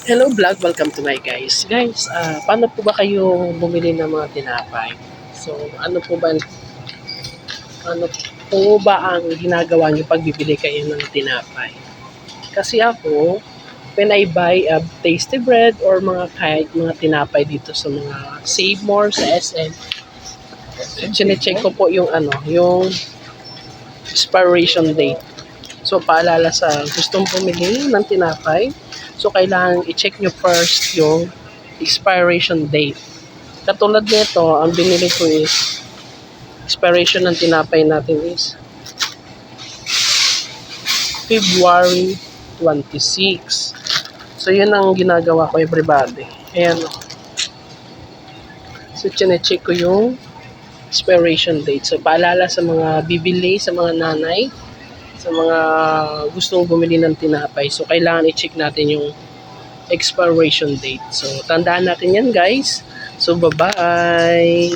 Hello vlog, welcome to my guys. Guys, paano po ba kayo bumili ng mga tinapay? So, ano po ba ang ginagawa niyo pag bibili kayo ng tinapay? Kasi ako, when I buy a tasty bread or kahit mga tinapay dito sa mga Save More sa SM, chine-check ko po yung expiration date. So, paalala sa gustong bumili ng tinapay, so kailangan i-check nyo first yung expiration date. Katulad nito, ang binili ko is, expiration ng tinapay natin is February 26. So, yun ang ginagawa ko, everybody. Ayan. So, chine-check ko yung expiration date. So, paalala sa mga bibili, sa mga nanay, sa mga gustong bumili ng tinapay. So, kailangan i-check natin yung expiration date. So, tandaan natin yan, guys. So, bye-bye!